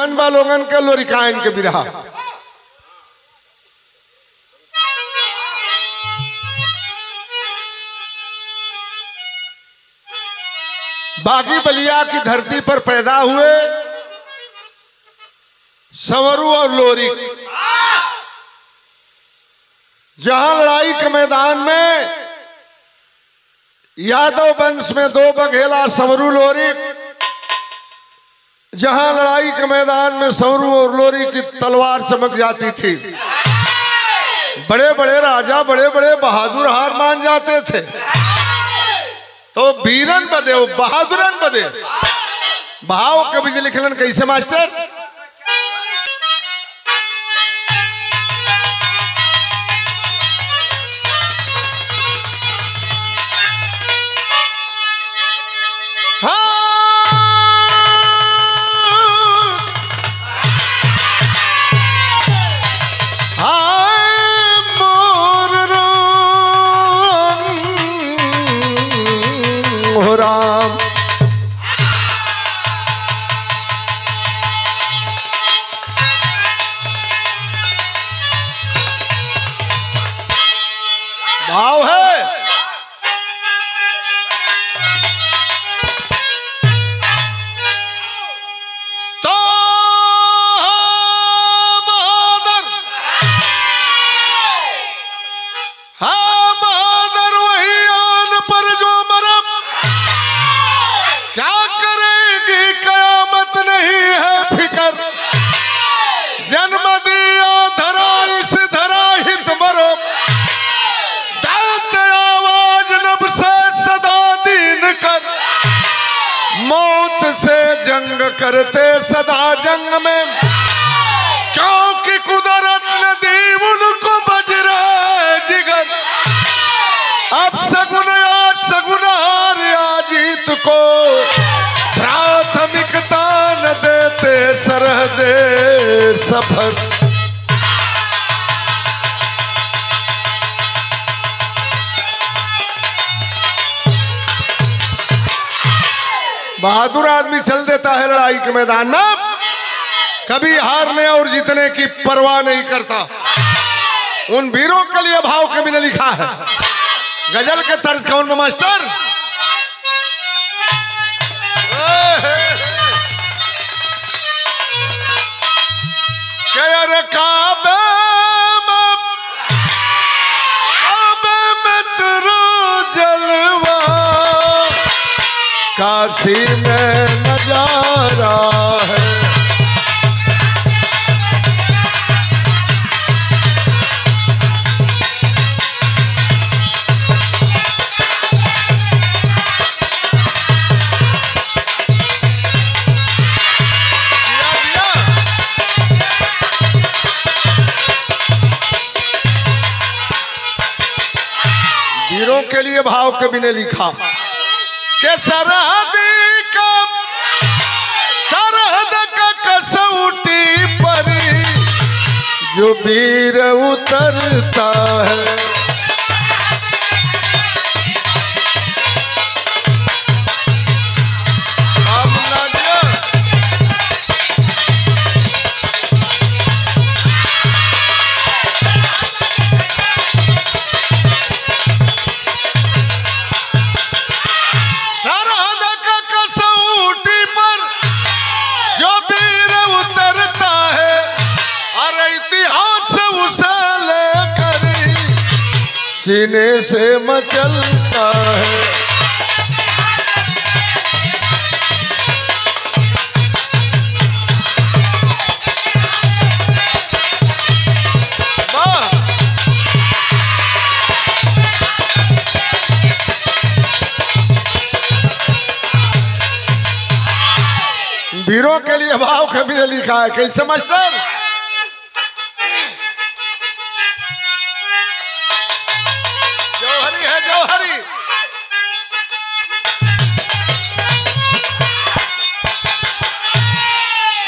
निमन बा लोगन के लोरिकाइन के बिरहा। बागी बलिया की धरती पर पैदा हुए संवरू और लोरी। जहां लड़ाई के मैदान में यादव वंश में दो बघेला संवरू लोरी, जहां लड़ाई के मैदान में संवरू और लोरी की तलवार चमक जाती थी, बड़े बड़े राजा बड़े बड़े बहादुर हार मान जाते थे। तो वीरन बदे बहादुरन बदे भाव कवि लिखलन कैसे मास्टर? भाव है तो बहादुर, हाँ बहादुर वही आन पर जो मरम, क्या करेगी कयामत नहीं है फिकर, जन्म दिया धरा इस धरा हित मरो, मौत से जंग करते सदा जंग में, क्योंकि कुदरत ने दी उनको बजरा जिगर। अब सगुन आज सगुन हार या जीत को प्राथमिकता न देते सरहदे सफर। बहादुर आदमी चल देता है लड़ाई के मैदान में, कभी हारने और जीतने की परवाह नहीं करता। उन वीरों के लिए भाव कवि ने लिखा है। गजल के तर्ज कौन में मास्टर? काबे में तेरा जलवा, काशी में नजारा है, वीरों के लिए भाव कवि ने लिखा के सरहद का कसौटी पर जो वीर उतरता है, सीने से मचलता है। वीरों के लिए भाव कवि ने लिखा है कैसे मास्टर? जौहरी है जौहरी,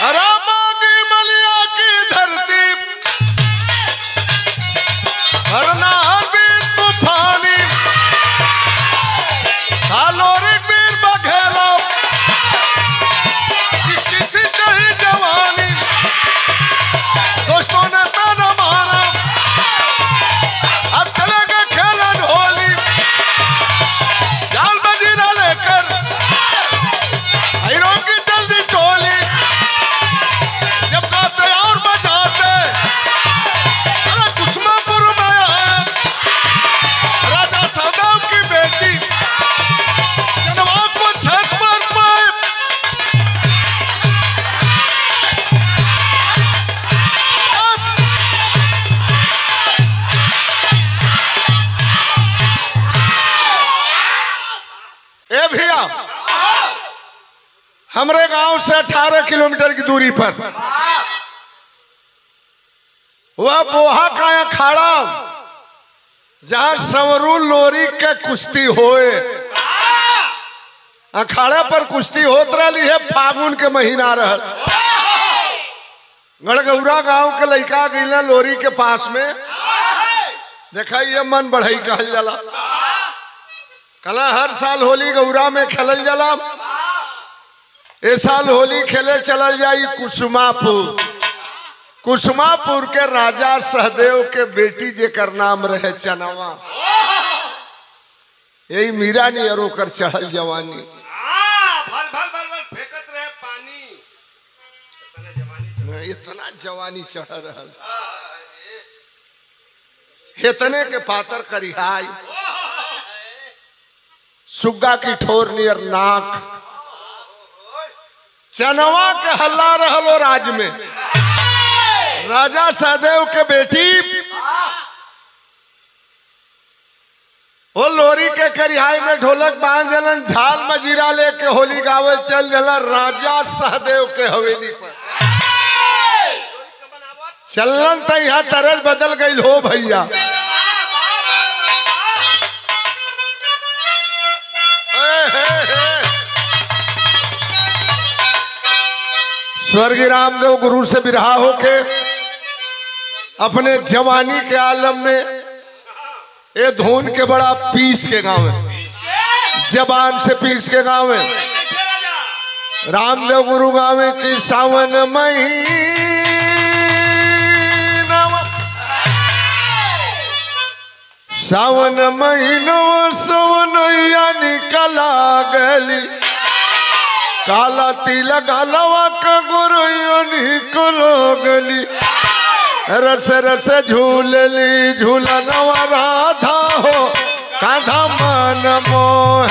रामांगी मलिया की धरती, हरना भी तूफानी, लोरी वीर बघेला, जिसकी थी कही जवानी, हमरे गांव से 18 किलोमीटर की दूरी पर वह बोहा का अखाड़ा जहां संवरू लोरी के कुश्ती होए। अखाड़ा पर कुश्ती होत रही है, फागुन के महीना रहल। गड़गौरा गांव के लड़का गईला लोरी के पास में, देखा ये मन बढ़ई कहल जाला। कला हर साल होली गौरा में खेलल जाला, ए साल होली खेले चलल जाई कुसुमापुर। कुसुमापुर के राजा सहदेव के बेटी जेकर नाम रहे चनवा, यही मीरा नहीं और ओकर चढ़ल जवानी। भल भल भल भल फेंकत रहे पानी, इतना जवानी चढ़ रहल, इतने के पातर करिहाई, सुग्गा की ठोर नियर नाक। चनवा के हल्ला रहलो राज में। राजा सहदेव के बेटी वो लोरी के करिहाई में ढोलक बांध देलन, झाल मजीरा लेके होली गावे चल देला राजा सहदेव के हवेली पर। चलन तो यहाँ तरज बदल गई हो भैया। स्वर्गीय रामदेव गुरु से बिरहा होके अपने जवानी के आलम में ये धुन के बड़ा पीस के गाँव है, जबान से पीस के गाँव है। रामदेव गुरु गावे की सावन महीना, सावन महीनो सोनैया निकला गली, काला तिलक गलवा का गुरुया निकलो गली। रस रस झूलली झूलनवा राधा हो, काधा मन मोह।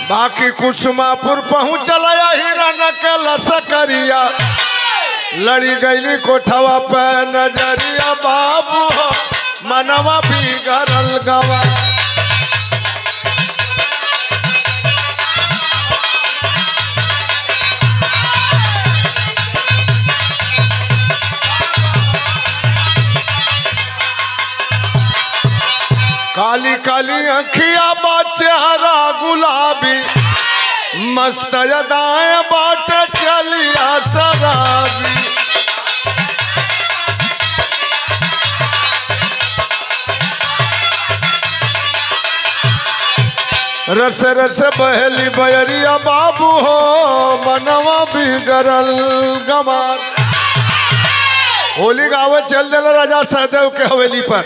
बाकी कुसुमापुर पहुंचल हिरन के लसकरिया, लड़ी गईली कोठवा पे नजरिया, बाबू हो मनवा बिगड़ल गवा। काली काली अखिया बा चेहरा गुलाबी, मस्त अदाएं बाट चलिया शराबी। रस रस बहली बयरिया, बाबू हो मनवा बिगड़ल गमार। होली गावे चल दिला राजा सहदेव के हवेली पर।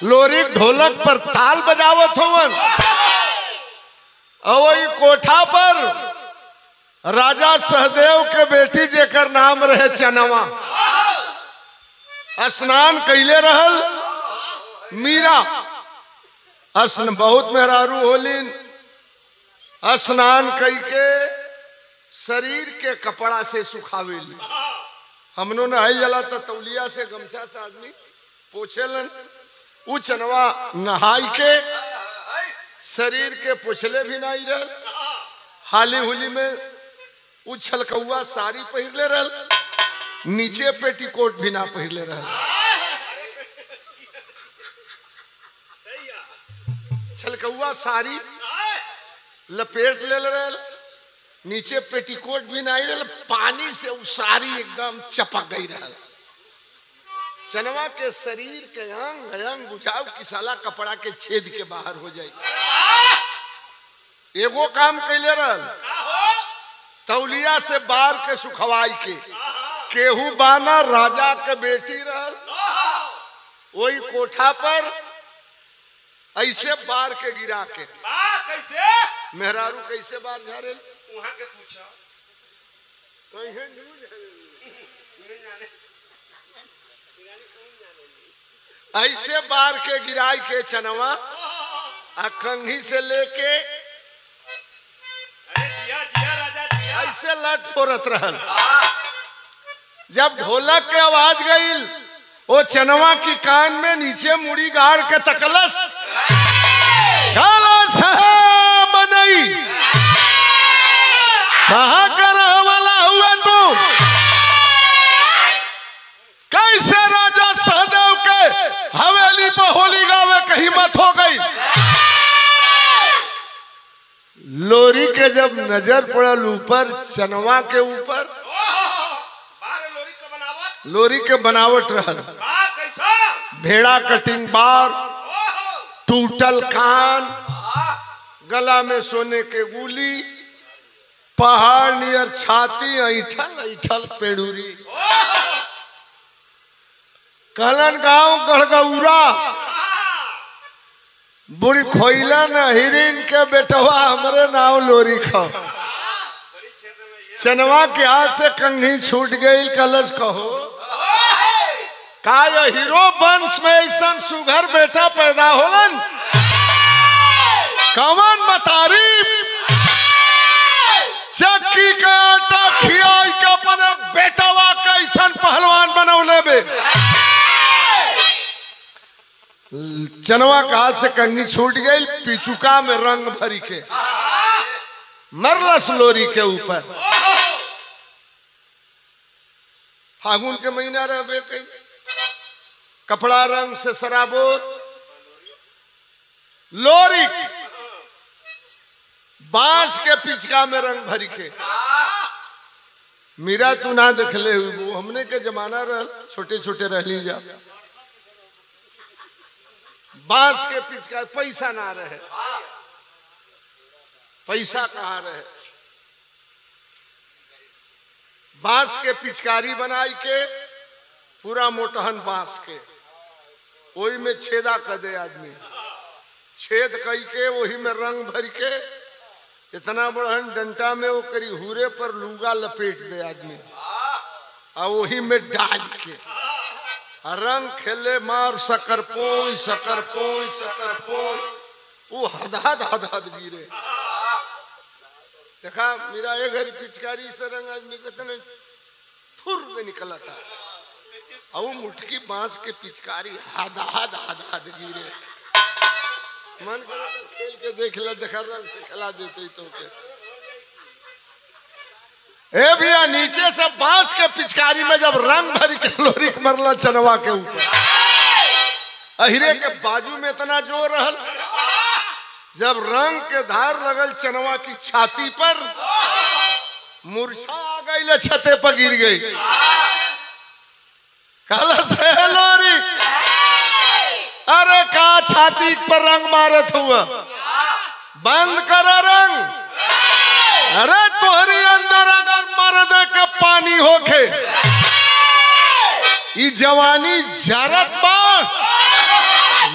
लोरी ढोलक पर ताल बजावत होवन, वही कोठा पर राजा सहदेव के बेटी जेकर नाम रहे चनवा, स्नान कैले रहल मीरा। बहुत मेहरारू होलिन, स्नान कई के शरीर के कपड़ा से सुखावेली। हमनों ने आई जला तो तौलिया से गमछा से आदमी पोछेलन, उ चनवा नहाई के शरीर के पोछले भी नहीं रहल। हाली हुली में उ छलकौआ साड़ी पहिरले रहल, नीचे पेटीकोट भी ना पहिरले रहल। छलकौआ साड़ी लपेट ले रहल, नीचे पेटीकोट भी नहीं रहल, पानी से उ साड़ी एकदम चपक गई रहल। चनवा के शरीर के अंग अंग बुझाव की साला कपड़ा के छेद के बाहर हो जाए। एगो काम कैले रहल, तौलिया से बार के सुखवाई के। केहू बाना राजा के बेटी रहल, वही कोठा पर ऐसे बार के गिरा के। कैसे मेहरारू कैसे बार झारे वहां के पूछा, ऐसे बार के गिराई के चनवा आ कंघी से लेके अरे दिया दिया राजा दिया, ऐसे लट फोरत रहल। जब ढोलक के आवाज गई, वो चनवा की कान में नीचे मुड़ी गाड़ के तकलस, मनई कहाँ कर वाला हुआ तू? कैसे राजा सहदेव के हवेली पर होली गावे कहीं मत हो गई? लोरी के जब नजर पड़ल ऊपर चनवा के ऊपर, लोरी के बनावट रहल भेड़ा कटिंग बार, टूटल कान, गला में सोने के गुली, पहाड़ नियर छाती, ऐठल ऐठल पेड़ूरी। कहलन गांव गढ़गौरा, बुढ़ी खोइलन हिरिन के बेटवा हमरे नाव लोरी खा। चनवा के हाथ से कंघी छूट गई। कलश कहो का ये हीरो वंश में ऐसा सुघर बेटा पैदा होलन? कवन मतारी चक्की का आटा खियाई के अपने बेटवा का ऐसा पहलवान बनौले बे। चनवा का हाथ से कंघी छूट गई, पिचुका में रंग भरी के मरलस लोरी के ऊपर। फागुन के महीना रहे कहीं, कपड़ा रंग से सराबोर, लोरी बांस के पिचका में रंग भरी के। मीरा तू ना देखले वो हमने के जमाना रह, छोटे छोटे रह ली जा, बांस के पिचका, पैसा ना रहे, पैसा कहाँ रहे। बांस के पिचकारी बनाई के, पूरा मोटहन बांस के, वही में छेदा कर दे आदमी, छेद कई के वही में रंग भर के, इतना बड़हन डंटा में वो करी हुरे पर लूगा लपेट दे आदमी, और वही में डाल के रंग खेले मार सकरपोई सकरपोई सकरपोई, वो हदहद हदहद गिरे। देखा मेरा ये घरी पिचकारी से रंग आदमी कहते फुर में निकला था, और वो मुठकी बांस के पिचकारी हदहद हदहद गिरे। मन करे तो खेल के देख ले, देखा रंग से खिला देते तो के। ए भैया नीचे से बांस के पिचकारी में जब रंग भरी के लोरी मरला चनवा के ऊपर, अहिरे के बाजू में इतना जोर रहल, जब रंग के धार लगल चनवा की छाती पर, मूर्छा आ गई, छते पर गिर गई। कहला से लोरी, अरे का छाती पर रंग मारत हुआ, बंद कर रंग। अरे तोहरी अंदर अगर मर्द के पानी होके ई जवानी जरत बा,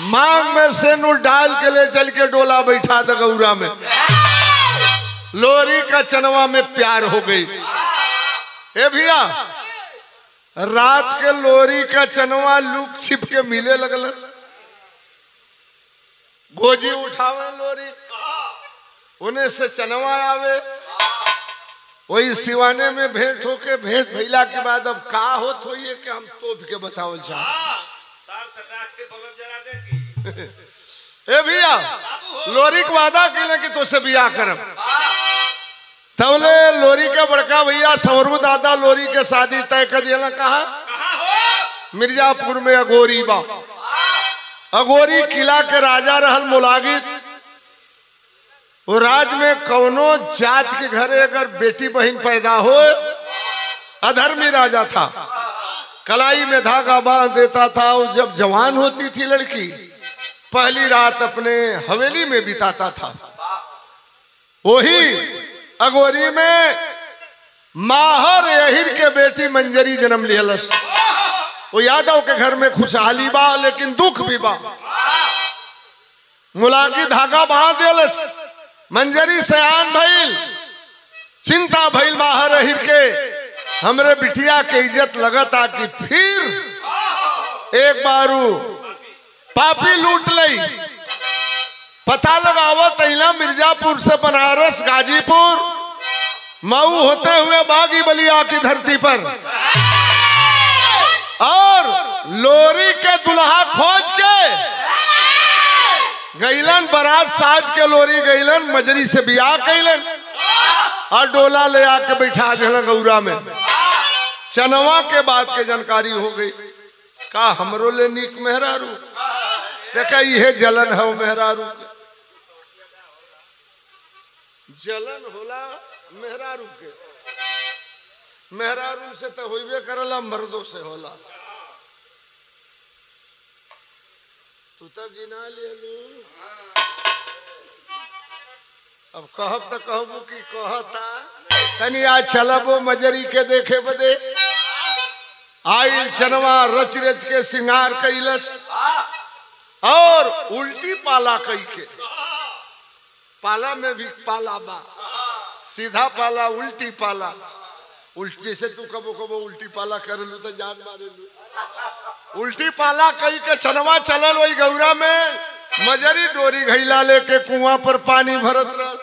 मांग में से नू डाल के ले चल के डोला बैठा दे गौरा में। लोरी का चनवा में प्यार हो गई। ए भैया रात के लोरी का चनवा लुक छिप के मिले लगल, गोजी उठावे लोरी, उन्हें से चनवा आवे, वही सिवाने में भेंट होके, भेंट भैला के बाद अब का होत हो ये कि हम तोप के बतावल चाह। ए भैया लोरी के वादा किले कि तो से बियाह करब, तबले लोरी के बड़का भैया संवरू दादा लोरी के शादी तय कर दिया। कहा मिर्जापुर में अगोरी बा, अगोरी किला के राजा रहल मुलागित। वो राज में कौनो जात के घरे अगर बेटी बहन पैदा हो, अधर्मी राजा था, कलाई में धागा बांध देता था। वो जब जवान होती थी लड़की, पहली रात अपने हवेली में बिताता था। वही अगोरी में माहर यहिर के बेटी मंजरी जन्म लियलस। वो यादव के घर में खुशहाली बा, लेकिन दुख भी बा। मुलागी धागा बांध दिलस, मंजरी सयान भइल, चिंता भइल माहर यहिर के, हमरे बिटिया के इज्जत लगता कि फिर एक बारू पापी लूट लई। पता लगावत अइला मिर्जापुर से बनारस गाजीपुर, मऊ होते हुए बागी बलिया की धरती पर और लोरी के दुल्हा खोज के गईलन, बारात साज के लोरी गईलन, मजरी से बियाह कैलन और डोला ले आके बैठा दिलन गौरा में। चनवा के बात के जानकारी हो गई, का हमरो ले नीक मेहरारू। देखा ये जलन है मेहरारू, जलन होला मेहरारू के। मेहरारू से तो होइबे करला, मर्दों से होला। तू तो गिना ले लू, अब कहब तो कहबू की कहता तनी आज चलबो मजरी के देखे बदे। आइल चनवा रच रच के सिंगार कैलस और उल्टी पाला कई के। पाला में भी पाला बा, सीधा पाला उल्टी पाला। उल्टी से तू कबो कबो उल्टी पाला कर लू तो जान मारे लू। उल्टी पाला कई के चनवा चलल वही गौरा में। मजरी डोरी घैला लेके कुआं पर पानी भरत रह।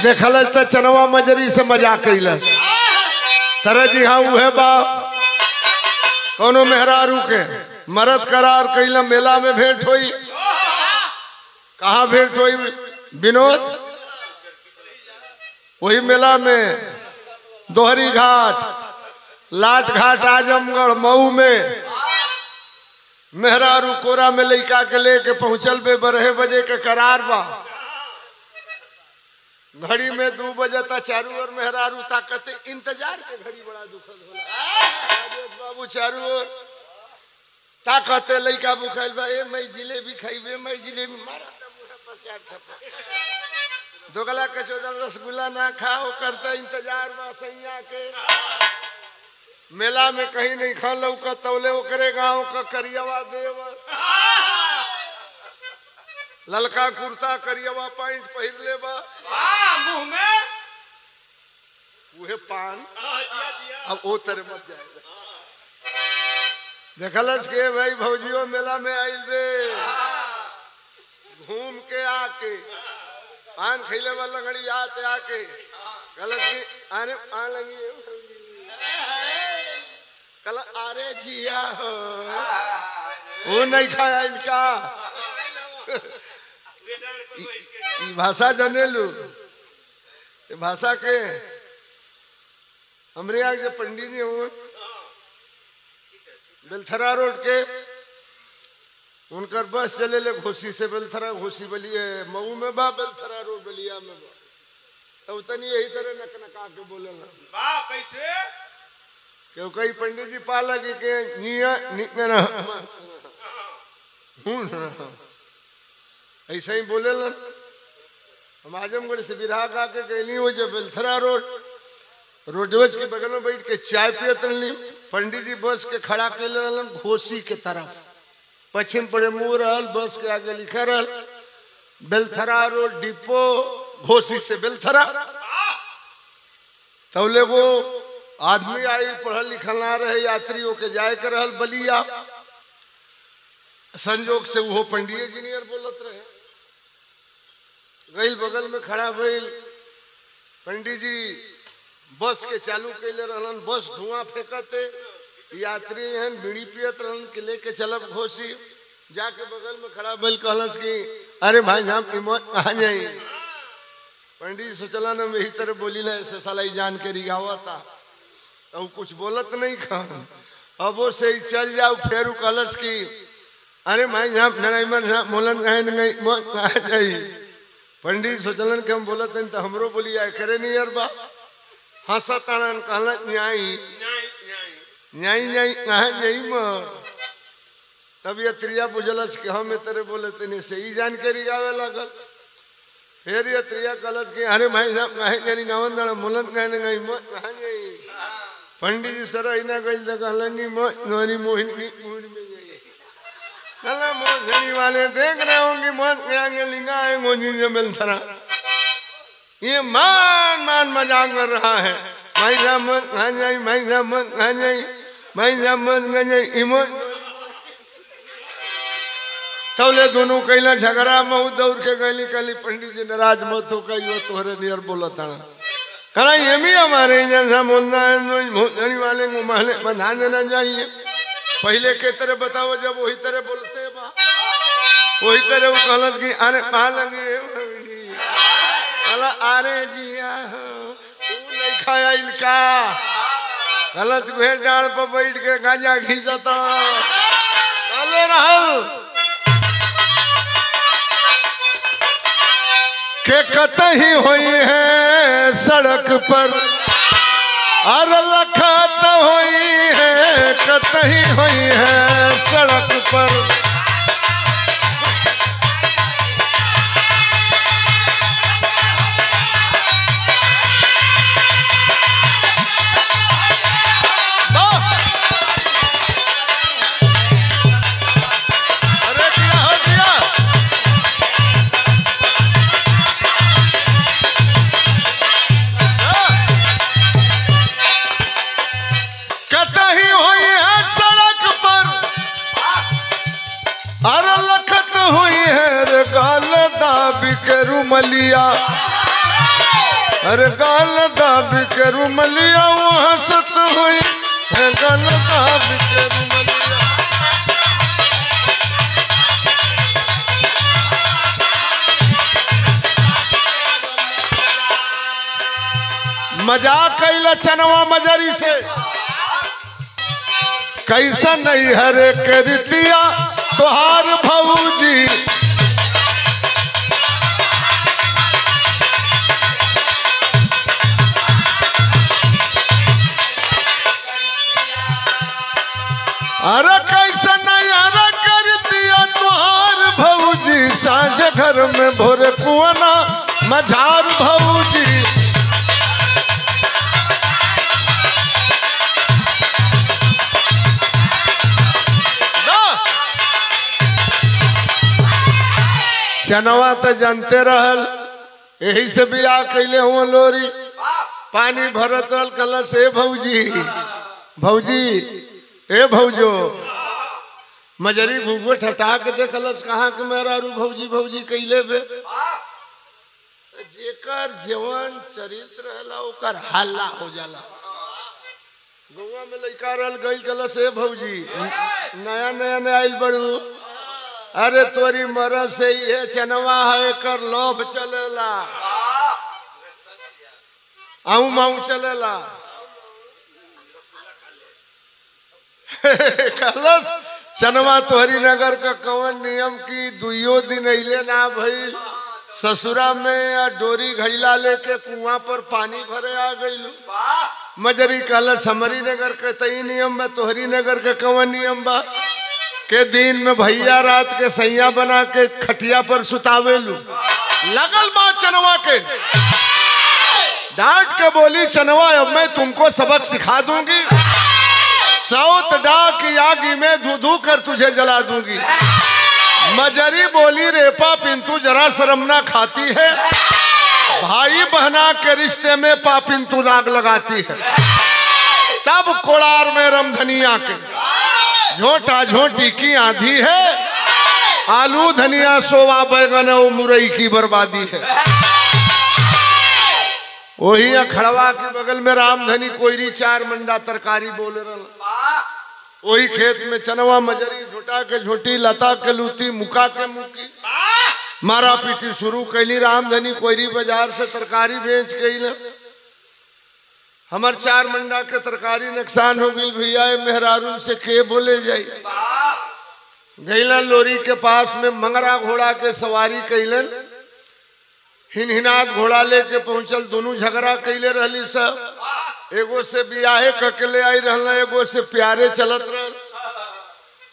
देखल तो चनवा मजरी से मजाक कैलस। तरह जी हाँ उहे बा कोनो मेहरारू के मरद करार कैला। मेला में भेंट हुई, कहाँ भेंट हुई विनोद? वही मेला में दोहरी घाट, लाट घाट, आजमगढ़, मऊ में। मेहरारू कोरा में लइका के लेके पहुंचल बे। 12 बजे के करार बा। घड़ी में 2 बजे ता चारू ओर मेहरारू ताकते। इंतजार के घड़ी बड़ा दुखद होला। राजेश बाबू चारू ओर ताकते लइका बुखाइल बा। ए मैं जिलेबी खाइबे, मैं जिलेबी मारा प्रचार था। दोगला के चोदल रसगुल्ला ना खाओ करता इंतजार बा सैया के। मेला में कहीं नहीं खा लौका तौले ओकरे गांव का करियवा देव। ललका कुर्ता करियवा पैंट पहिर ले बा। मुंह में उहे पान। अब ओ तरह मत जाएगा। देखलस के भाई भौजियो मेला में आइल बे। घूम के आके पान खैले वाला लंगड़ी आते आके गलत की आने आ लगी कल। अरे जिया हो वो नहीं खाया इनका। ई भाषा जाने लू। भाषा के हमरे यहाँ के पंडित जी हुए बेलथरा रोड के। उनकर बस चले ले घोसी से बेलथरा, घोसी बलिए मऊ में बा, बेलथरा रोड बलिया में बा। तो उतनी यही तरह नकनका के बोले ना। वाह कैसे? क्यों कई पंडित जी पा लगे के निया निकना ऐसा ही बोले ना। हम आजमगढ़ से बिरहा का के गई हो जब बेलथरा रोड रोडवेज के बगल में बैठ के चाय पियत रही। पंडित जी बस के खड़ा के रहलन घोसी के तरफ। पश्चिम पड़े मुँह रहल, बस के आगे लिखा रहल बेलथरा रोड डिपो, घोसी से बेलथरा। तौले वो आदमी आई पढ़ल लिखल ना रहे, यात्रियों के जाए के रहल बलिया। संजोग से वो पंडित इंजीनियर बोलत रहे। गईल बगल में खड़ा भइल। पंडित जी बस के चालू कैले रहलन। बस धुआं फेंकते, यात्री हन बीड़ी पियत रहन के लेके चलब घोसी। जाके बगल में खड़ा भइल कहलस कि अरे भाई हम कहाँ जाई। पंडित जी सोचला ना यही तरह बोली ना ऐसे साला जान के रिगावा था। अब कुछ बोलत नहीं खान। अब वो से ही चल जाओ। फिर कहलस कि अरे भाई यहाँ मोलन कहाँ जाई। पंडित सोचलन कि हम बोलत नहीं तो हमरो बोली आए करे नहीं यार बा। हंसत आनन कहलन न्याई न्याई न्याई कहाँ जाई म। तब ये त्रिया बुझलस कि हम तेरे बोले तने से ही जान के रिगावे लगल। फिर ये त्रिया कहलस कि अरे भाई साहब कहे नहीं गावन दाड़ा मोलन कहने गई म कहाँ जाई। पंडित जी सर इना गई तो कहलनी मोहनी मोहिन की मोहन में गई। कहला मोहनी वाले देख रहे होंगे मोहन के लिंगा है मोहनी जमेल थरा। ये मान मान मजाक कर रहा है। भाई साहब मत कहाँ जाई, भाई साहब मत कहाँ जाई, भाई साहब मत कहाँ जाई। इमोन तौले दोनों कैला झगड़ा मऊ दौड़ के गली कहली पंडित जी नाराज मत हो कही वो तोहरे नियर बोला था। कहा ये भी हमारे जैसा भोजनी वाले को महले में ध्यान देना चाहिए। पहले के तरह बताओ, जब वही तरह बोलते बा वही तरह वो कहलत कि अरे कहा लगे अरे जिया नहीं खाया इनका कलच भेड़ डाल पर बैठ के गांजा खींचता चले रहल के कतही हुई है सड़क पर अरे लखत हुई है कतही हुई है सड़क पर। रुमलिया अरे गाल दाब के रुमलिया वो हंसत हुई है गाल दाब के रुमलिया। मजाक कैला चनवा मजरी से कैसा नहीं हरे करतिया तोहार भौजी अरे कैसे नहीं अरे कर दिया तुहार भौजी साँझ घर में भोरे कुआना मझार भौजी। चनवा तो जानते रहल यही से बियाह कैले हुआ लोरी पानी भरत रहल कलश ए भौजी भौजी ए भौजो मजरी भूगो ठटा के देखलस कहाँ के मेरा रू भौजी भौजी कैले बे जेकर जवान चरित्र रहला ओकर हल्ला हो जाला। गौवा में लइका रहल गइल कलस ए भौजी नया नया ने आइल बड़ू अरे तोरी मरद से ये चनवा है कर लोभ चलेला आऊ माऊ चलेला कलस चनवा तोहरी नगर का कवन नियम की दुइयो दिन अइले ना भइल ससुरा में या डोरी घड़ीला लेके कुआं पर पानी भरे आ गइलू। मजरी कलस हमारी नगर के तई नियम में तोहरी नगर के कवन नियम बा के दिन में भैया रात के सैया बना के खटिया पर सुतावेलू। लगल बात चनवा के डांट के बोली चनवा अब मैं तुमको सबक सिखा दूंगी सौत डाक की आगी में धू धू कर तुझे जला दूंगी। मजरी बोली रेपा पिंतु जरा शर्म ना खाती है भाई बहना के रिश्ते में पापिंतु दाग लगाती है। तब कोड़ार में रमधनिया के झोटा झोटी की आंधी है आलू धनिया सोवा बैगन और मुरई की बर्बादी है। वही अखड़वा के बगल में रामधनी कोयरी चार मंडा तरकारी बोले रहा। वही खेत में चनवा मजरी झोटा के झोटी लता के लूती मुका के मुकी मारा पीटी शुरू कैली। रामधनी कोयरी बाजार से तरकारी बेच गई हमार चार मंडा के तरकारी नुकसान हो गई भैया मेहरारून से के बोले जाई। गईला लोरी के पास में मंगरा घोड़ा के सवारी कैलन हिनहिनात घोड़ा लेके पहुंचल दोनों झगड़ा कैले रहली सब एगो से बियाहे ककले आई रहल एगो से प्यारे चलत रहल।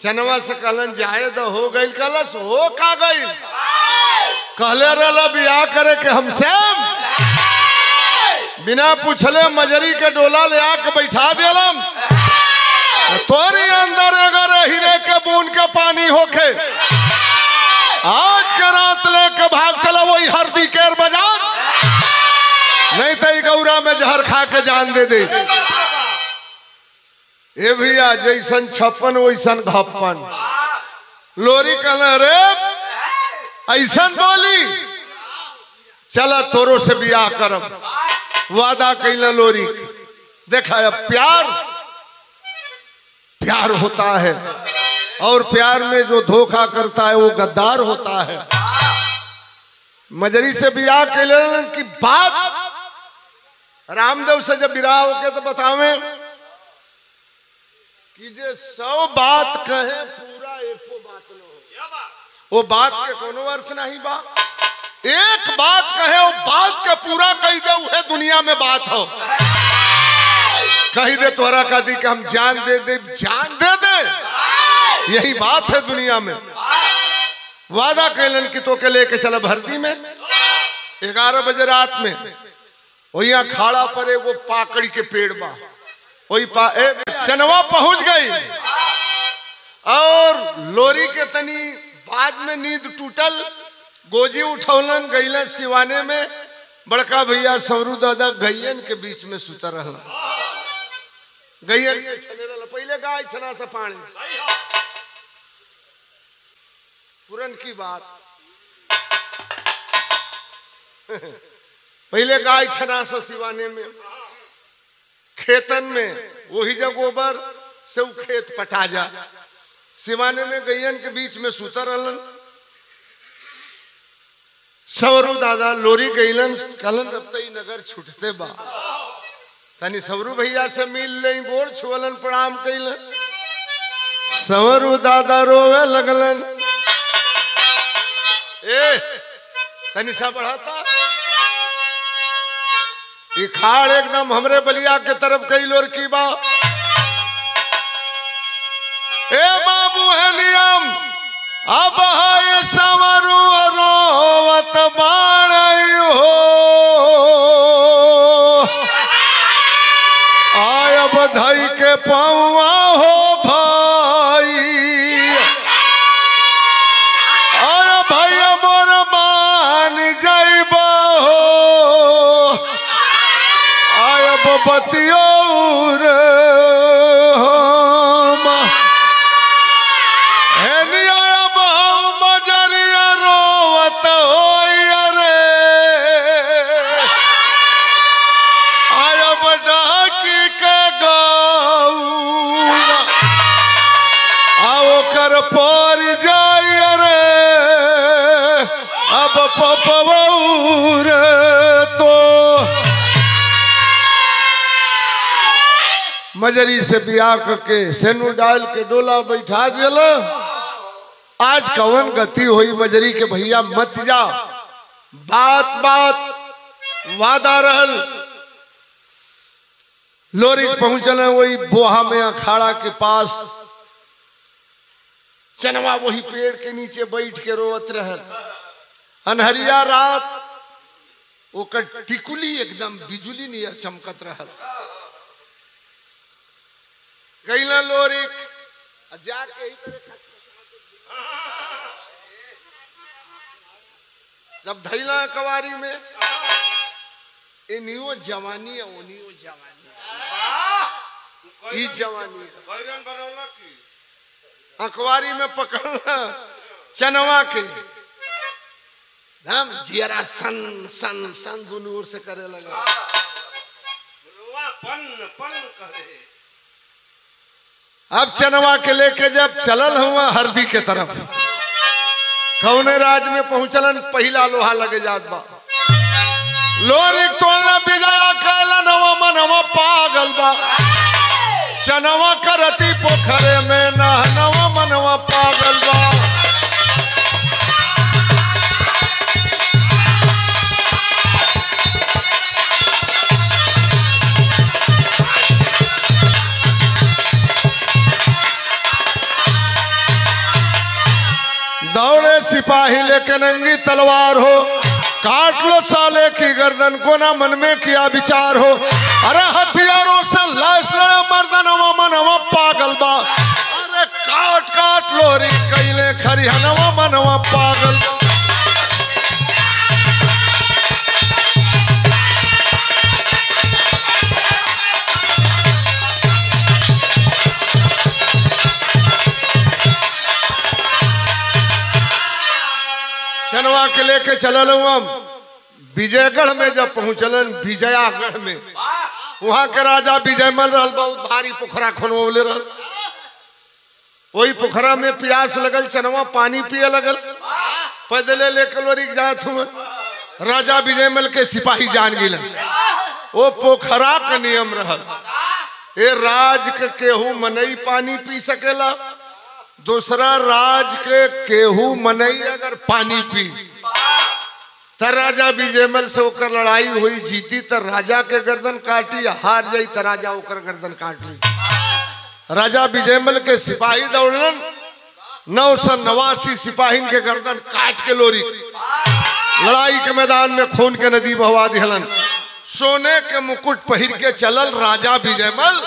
चनवा से कहलन जाए तो हो गई कलस हो का गई कहले रहल बियाह करे के हमसे बिना पूछले मजरी के डोला ले आके बैठा देलम तोरी अंदर अगर हीरे के बूंद के पानी होके आज के रात लेके भाग चला वही हरदी केर बाजार नहीं तो गौरा में जहर खा के जान दे दे। ये भैया जैसन छप्पन वैसन घप्पन लोरी कहना रे ऐसन बोली चला तोरो से बियाह करब वादा कैला लोरी। देखा अब प्यार प्यार होता है और प्यार में जो धोखा करता है वो गद्दार होता है। मजरी से बियाह कैलन की बात रामदेव से जब बिराह होके तो बतावे कि जे 100 बात कहे पूरा एको बात न हो। वो बात के कोनो अर्थ नहीं बा। एक बात कहे वो बात के पूरा कह दे उहे दुनिया में बात हो। कही दे तोहरा का दी कि हम जान दे दे, जान दे दे, यही बात है दुनिया में। वादा कैलन कि तो के लेके चला भर्ती में 11 बजे रात में वही खाड़ा पर एगो पाकड़ी के पेड़ बा वही चनवा पहुंच गई और लोरी के तनी बाद में नींद टूटल। गोजी उठौलन गईलन सिवाने में। बड़का भैया सवरू दादा गैयन के बीच में सुतर रहा। गैयन के छने रहल पहले गाय छना से पानी पुरन की बात। पहले गाय छना से सिवाने में खेतन में वही जब गोबर से वो खेत पटा जा। सिवाने में गैयन के बीच में सुतर रहलन। सवरू दादा लोरी गईलन कहलन अब तई नगर छुटते बा तनी सवरू भैया से मिल ले गोड़ छुअलन प्रणाम कैलन। सवरू दादा रोवे लगलन। ए तनी सा बढ़ाता ये खाड़ एकदम हमरे बलिया के तरफ कई लोर की बा। ए बाबू है नियम अब है सवरू रोवत बाणई हो आय बधाई के पौआ हो भाई। आय भैया मोर मान जाइबा हो आय बतियो रे पर जाय रे अब पपवौर तो मजरी से बियाह करके सेनु डाल के डोला बैठा दिला। आज कवन गति हुई मजरी के भैया मत जा। बात बात वादा रहल। लोरी पहुंचल वही बोहा में अखाड़ा के पास। चनवा वही पेड़ के नीचे बैठ के रोवत रहल। अनहरिया रात ओकर टिकुली एकदम बिजुली नियर चमकत रहल। गईला लोरी जाके ही तरह जब धैला कवारी में इनियो जवानी है उनियो जवानी है। ई जवानी है अखबारी में पकड़ना चनवा के धम जियरा सन सन सन दोनों ओर से करे लगा। पन पन करे। अब चनवा के लेके जब चलल हुआ हरदी के तरफ कौने राज में पहुंचलन पहला लोहा लगे जात बा। लोरी तोड़ना बिजाया कैला नवा मनवा पागल बा। चनवा करती पोखरे में नहनवा मनवा पागल बा। दौड़े सिपाही लेके नंगी तलवार हो काट लो साले की गर्दन को ना मन में किया विचार हो। अरे हथियारों से लाश लड़ा मर्दनवा मनवा पागल बा। अरे काट काट लोरी कैले खरिहनवा मनवा पागल बा। चनवा के लेके चलल हुआ विजयगढ़ में जब पहुंचलन, विजयागढ़ में, वहां के राजा विजयमल रहल, बहुत भारी पोखरा खनवले रहल। वही पोखरा में प्यास लगल, चनवा पानी पिए लगल, पैदले लेकर लोरी जात हुए। राजा विजयमल के सिपाही जान गिलन, वो पोखरा का नियम रहल, ए राज के केहू मनई पानी पी सकेला, दूसरा राज के केहू मनई अगर पानी पी तो राजा विजयमल से होकर लड़ाई हुई, जीती तो राजा के गर्दन काटी, हार जाई तो राजा होकर गर्दन काट ली। राजा विजयमल के सिपाही दौड़लन, 989 सिपाही के गर्दन काट के लोरी लड़ाई के मैदान में खून के नदी बहवा दिहलन। सोने के मुकुट पहिर के चलल राजा विजयमल,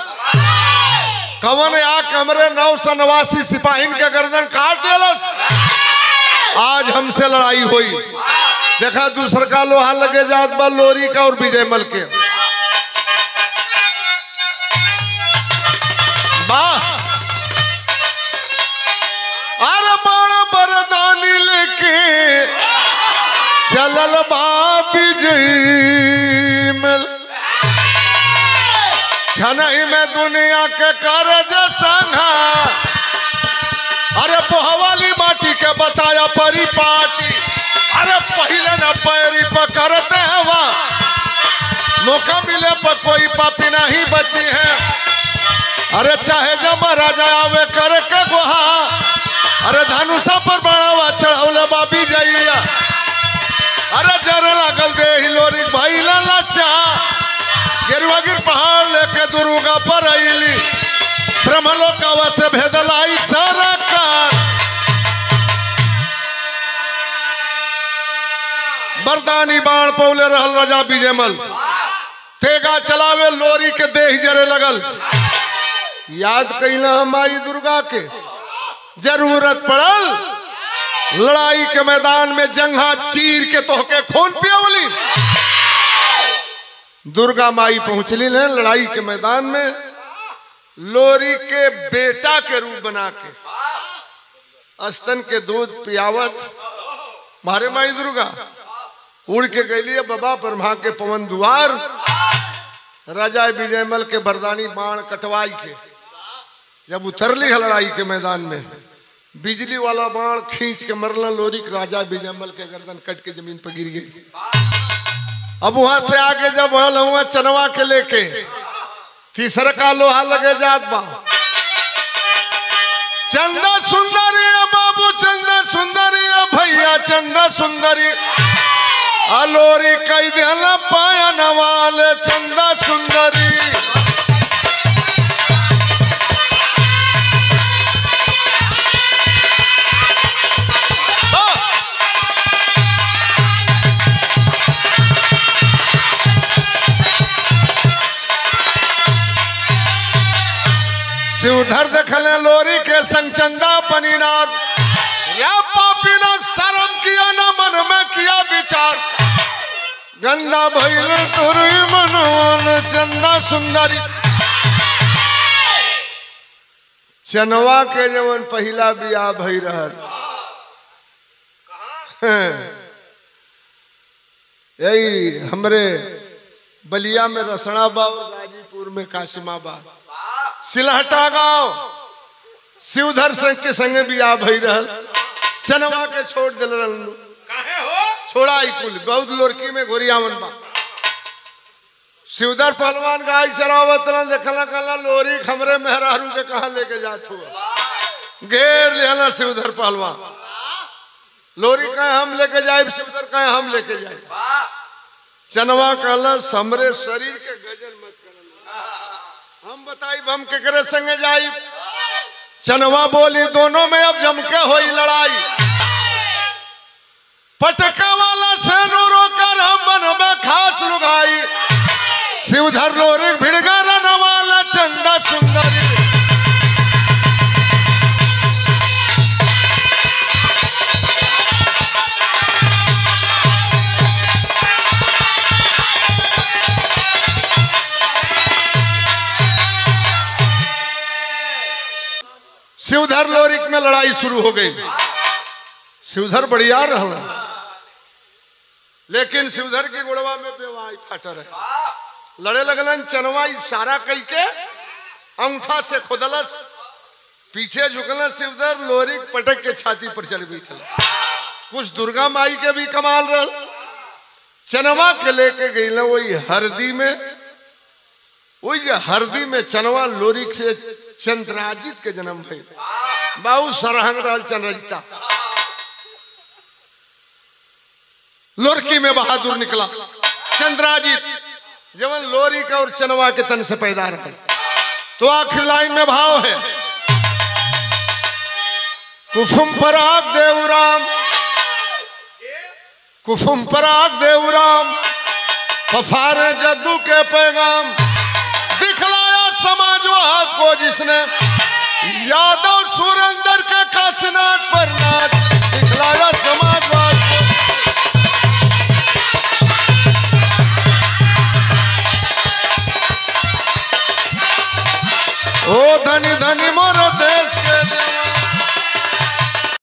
कवन आके हमरे 989 सिपाही के गर्दन काट दिलस। आज हमसे लड़ाई हुई, देखा दूसर का लोहा लगे जात बा लोरी का और विजयमल के। वाह, अरे बड़ बरदानी लेके चलल बा विजयमल, छनई में दुनिया के करज संघा, अरे पोहवाली माटी के बताया परिपाटी, अरे पहले न पैरी पकड़ते हवा, मौका मिले पर कोई पापी नहीं बची है। अरे चाहे जब राजा आवे करे के गुहा, अरे धनुषा पर बढ़ावा चढ़ौले बाबी जइया, अरे जर लागल दे लोरी भाई लाचा, गिरवा गिर पहाड़ लेके दुर्गा पर अली, ब्रह्मलोकावा से भेदलाई सारा कार। बरदानी बाण पौले रहल राजा विजयमल, तेगा चलावे लोरी के देह जरे लगल। याद कैला माई दुर्गा के, जरूरत पड़ल लड़ाई के मैदान में जंघा चीर के तोहके खून पियावली। दुर्गा माई पहुंचली ने लड़ाई के मैदान में, लोरी के बेटा के रूप बना के स्तन के दूध पियावत। मारे माई दुर्गा उड़ के गई बाबा ब्रह्मा के पवन द्वार, राजा विजयमल के बरदानी बाण कटवाई के जब उतरली है लड़ाई के मैदान में, बिजली वाला बाण खींच के मरला लोरी, राजा विजयमल के गर्दन कट के जमीन पर गिर गई। अब वहां से आगे जब बढ़ल हुआ चनवा के लेके, तीसरा का लोहा लगे जात बा। चंदा सुंदरी बाबू, चंदा सुंदरी भैया, चंदा सुंदरी अलोरी कई दिला पाया नवाले, चंदा सुंदरी। शिवधर देखले लोरी के संग चंदा पनीनार, या पापी ने शर्म किया न मन में किया विचार, गंदा भइल तुरी मनोन चंदा सुंदरी। चनवा के जवन पहला बियाह भई रहल, यही हमरे बलिया में रसड़ा बा, गाजीपुर में कासिमा बा, सिलहटा गांव शिवधर संग के संगे बियाह भई रहल। चनवा के छोड़ दिल रहल, काहे हो छोड़ा ही कुल बहुत लोरकी में घोरियावन बा। शिवधर पहलवान गाय चरावत देखला कहला लोरी खमरे मेहरारू के कहा लेके जात हुआ, घेर लेला शिवधर पहलवान। लोरी कहे हम लेके जाए, शिवधर कहे हम लेके जाए। चनवा कहला हमरे शरीर के गजन मत करना, हम बताई हम केकरे संगे जाई। चनवा बोली दोनों में अब जमके होई लड़ाई, पटका वाला से रोकर हम बनबे खास लुगाई। शिवधर लोरी भिड़गा रन वाला चंदा सुंदरी। शिवधर लोरिक में लड़ाई शुरू हो गई। शिवधर बढ़िया रहा, लेकिन शिवधर की गुड़वा में बेवाई फाटर है। लड़े लगलन चनवा इशारा कई के अंगूठा से खुदलस, पीछे झुकल शिवधर लोरी पटक के छाती पर चढ़ बैठल। कुछ दुर्गा माई के भी कमाल रह, चनवा के लेके गई वही हरदी में, वही हरदी में चनवा लोरी से चंद्राजित के जन्म भइल। बाबू सरहंग रहल चंद्रजिता, लोरकी में बहादुर निकला चंद्राजित, जवन लोरी का और चनवा के तन से पैदा रहा। तो आखिर लाइन में भाव है, कुसुम पराग देवराम, कुसुम पराग देवराम, फफारे जद्दू के पैगाम, दिखलाया समाजवाद को जिसने, यादव सुरेंद्र के काशीनाथ पर नाच, दिखलाया समाजवाद।